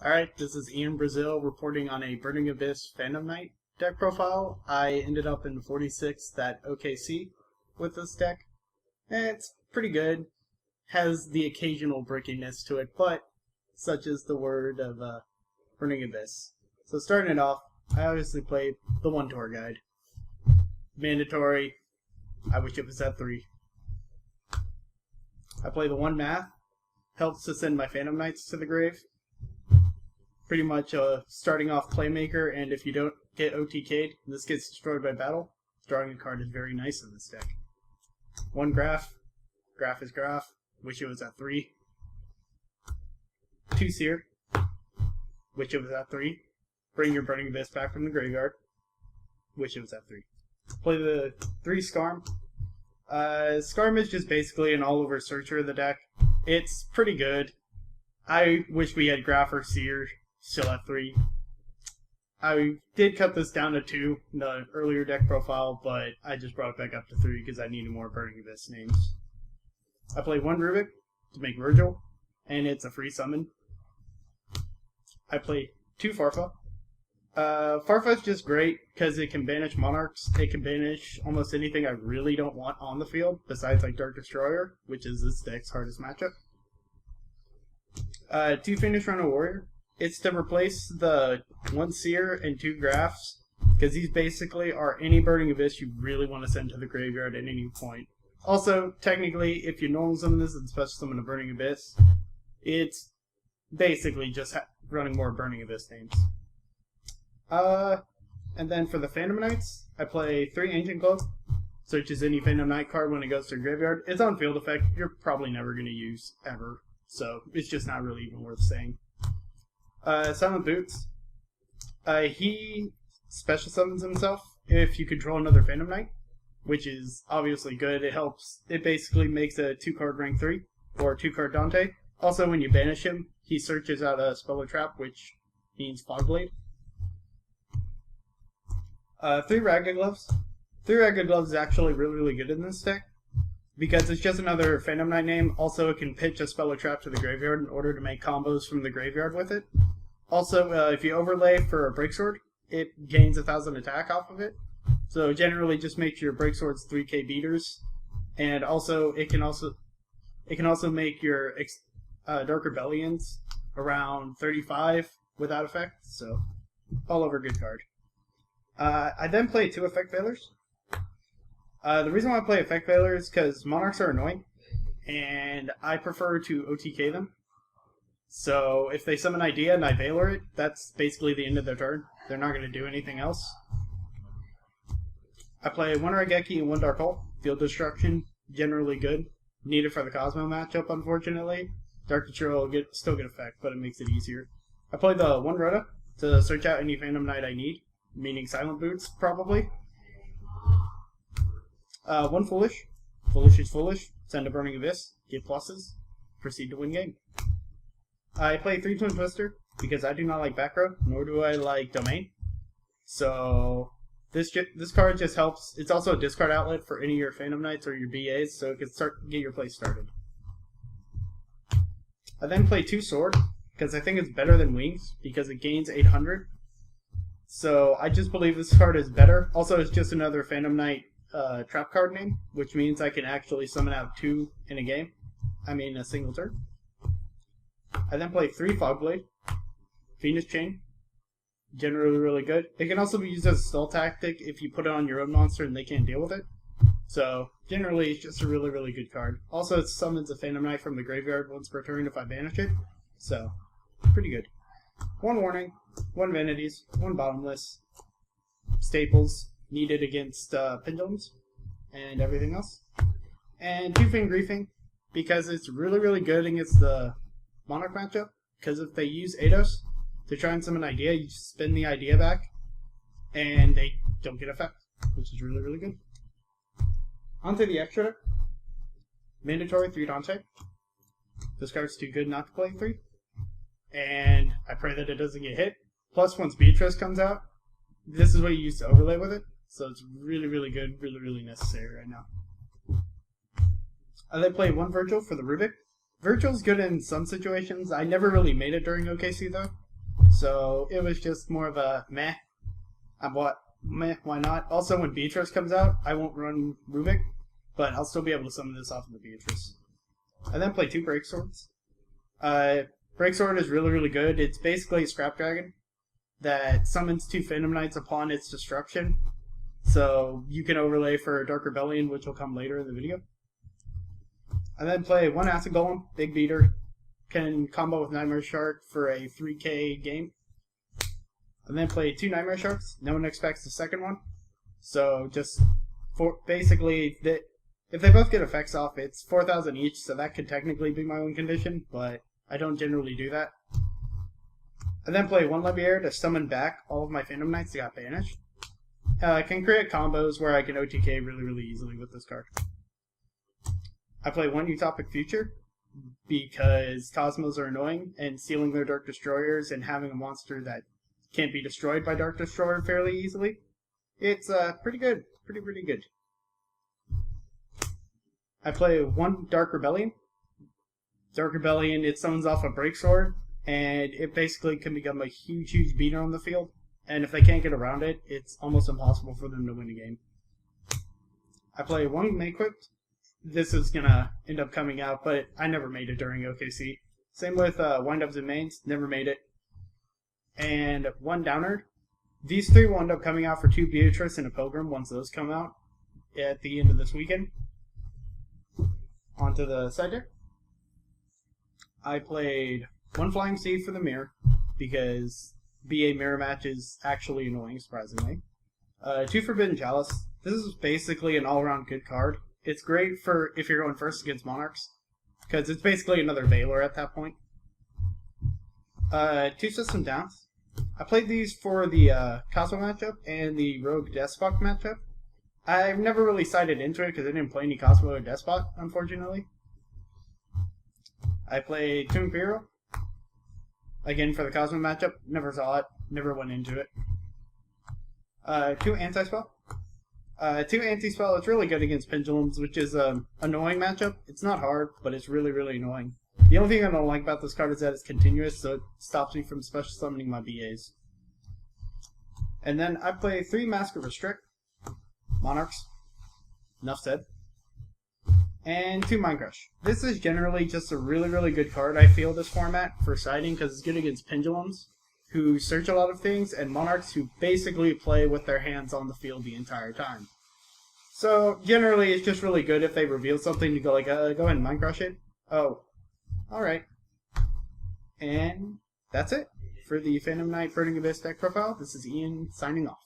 Alright, this is Ian Brazil reporting on a Burning Abyss Phantom Knight deck profile. I ended up in 46th at OKC with this deck. It's pretty good. Has the occasional brickiness to it, but such is the word of Burning Abyss. So starting it off, I obviously played the one tour guide. Mandatory. I wish it was at 3. I play the one math. Helps to send my Phantom Knights to the grave. Pretty much starting off playmaker, and if you don't get OTK'd, this gets destroyed by battle. Drawing a card is very nice in this deck. One graph. Graph is graph. Wish it was at 3. 2 seer. Wish it was at 3. Bring your Burning Abyss back from the graveyard. Wish it was at 3. Play the 3 Scarm. Scarm is just basically an all-over searcher of the deck. It's pretty good. I wish we had graph or seer still at 3. I did cut this down to 2 in the earlier deck profile, but I just brought it back up to 3 because I needed more Burning Abyss names. I play 1 Rubik to make Virgil, and it's a free summon. I play 2 Farfa. Farfa is just great because it can banish Monarchs. It can banish almost anything I really don't want on the field, besides like Dark Destroyer, which is this deck's hardest matchup. 2 Finish Runner Warrior. It's to replace the 1 Seer and 2 Graphs, because these basically are any Burning Abyss you really want to send to the graveyard at any point. Also, technically, if you normal summon this and special summon a Burning Abyss, it's basically just running more Burning Abyss names. And then for the Phantom Knights, I play 3 Ancient Glove. Searches any Phantom Knight card when it goes to the graveyard. It's on field effect you're probably never going to use, ever. So, it's just not really even worth saying. Silent Boots. He special summons himself if you control another Phantom Knight, which is obviously good. It helps. It basically makes a 2-card rank 3, or 2-card Dante. Also, when you banish him, he searches out a Spell or Trap, which means Fogblade. 3 Ragged Gloves. 3 Ragged Gloves is actually really good in this deck, because it's just another Phantom Knight name. Also, it can pitch a Spell or Trap to the graveyard in order to make combos from the graveyard with it. Also, if you overlay for a Breaksword, it gains 1,000 attack off of it. So generally, just make your Breakswords 3k beaters, and also it can also make your Dark Rebellions around 35 without effect. So all over good card. I then play 2 Effect Failures. The reason why I play Effect Failures is because Monarchs are annoying, and I prefer to OTK them. So if they summon Idea and I Veiler it, that's basically the end of their turn. They're not going to do anything else. I play 1 Raigeki and 1 Dark Hole. Field Destruction, generally good. Needed for the Cosmo matchup, unfortunately. Dark Destroyer will still get effect, but it makes it easier. I play the 1 Rhoda to search out any Phantom Knight I need, meaning Silent Boots, probably. 1 Foolish. Foolish is foolish. Send a Burning Abyss. Get pluses. Proceed to win game. I play 3 Twin Twister because I do not like back row, nor do I like Domain. So this card just helps. It's also a discard outlet for any of your Phantom Knights or your BAs, so it can get your play started. I then play 2 Sword because I think it's better than Wings because it gains 800. So I just believe this card is better. Also, it's just another Phantom Knight trap card name, which means I can actually summon out 2 in a game. I mean, a single turn. I then play 3 Fogblade. Venus Chain. Generally really good. It can also be used as a stall tactic if you put it on your own monster and they can't deal with it. So, generally, it's just a really good card. Also, it summons a Phantom Knight from the graveyard once per turn if I banish it. So, pretty good. 1 Warning, 1 Vanities, 1 Bottomless. Staples needed against Pendulums and everything else. And 2 Fang Griefing because it's really good against the Monarch matchup, because if they use Eidos to try and summon Idea, you just spin the Idea back, and they don't get effect, which is really good. Onto the extra deck. Mandatory 3 Dante. This card's too good not to play 3, and I pray that it doesn't get hit. Plus, once Beatrice comes out, this is what you use to overlay with it, so it's really good, really necessary right now. I then play 1 Virgil for the Rubik. Virgil's good in some situations. I never really made it during OKC though, So it was just more of a meh. Meh, why not? Also, when Beatrice comes out, I won't run Rubik, but I'll still be able to summon this off of the Beatrice. I then play 2 Break Swords. Break Sword is really, really good. It's basically a Scrap Dragon that summons 2 Phantom Knights upon its destruction. So you can overlay for Dark Rebellion, which will come later in the video. I then play 1 Acid Golem, big beater. Can combo with Nightmare Shark for a 3k game. And then play 2 Nightmare Sharks. No one expects the second one. So just basically, if they both get effects off, it's 4,000 each, so that could technically be my win condition, but I don't generally do that. I then play 1 Leviair to summon back all of my Phantom Knights that got banished. I can create combos where I can OTK really, really easily with this card. I play 1 Utopic Future because Cosmos are annoying, and stealing their Dark Destroyers and having a monster that can't be destroyed by Dark Destroyer fairly easily. It's pretty good. Pretty good. I play 1 Dark Rebellion. Dark Rebellion, it summons off a Break Sword, and it basically can become a huge, huge beater on the field. And if they can't get around it, it's almost impossible for them to win a game. I play 1 Mayquip. This is gonna end up coming out, but I never made it during OKC. Same with Wind-Ups and Mains, never made it. And 1 Downerd. These 3 will end up coming out for 2 Beatrice and a Pilgrim once those come out at the end of this weekend. Onto the side deck. I played 1 Flying Seed for the mirror, because BA mirror match is actually annoying, surprisingly. 2 Forbidden Chalice. This is basically an all-around good card. It's great for if you're going first against Monarchs, because it's basically another Valor at that point. 2 System Downs. I played these for the Cosmo matchup and the Rogue Despot matchup. I've never really sided into it because I didn't play any Cosmo or Despot, unfortunately. I played 2 Imperial. Again, for the Cosmo matchup. Never saw it. Never went into it. 2 Anti-Spell. 2 Anti-Spell, it's really good against Pendulums, which is an annoying matchup. It's not hard, but it's really, really annoying. The only thing I don't like about this card is that it's continuous, so it stops me from special summoning my BAs. And then I play 3 Mask of Restrict. Monarchs. Enough said. And 2 Mind Crush. This is generally just a really, really good card, I feel, this format for siding, because it's good against Pendulums, who search a lot of things, and Monarchs, who basically play with their hands on the field the entire time. So, generally, it's just really good if they reveal something to go like, go ahead and Mind Crush it. Oh. Alright. And that's it for the Phantom Knight Burning Abyss deck profile. This is Ian signing off.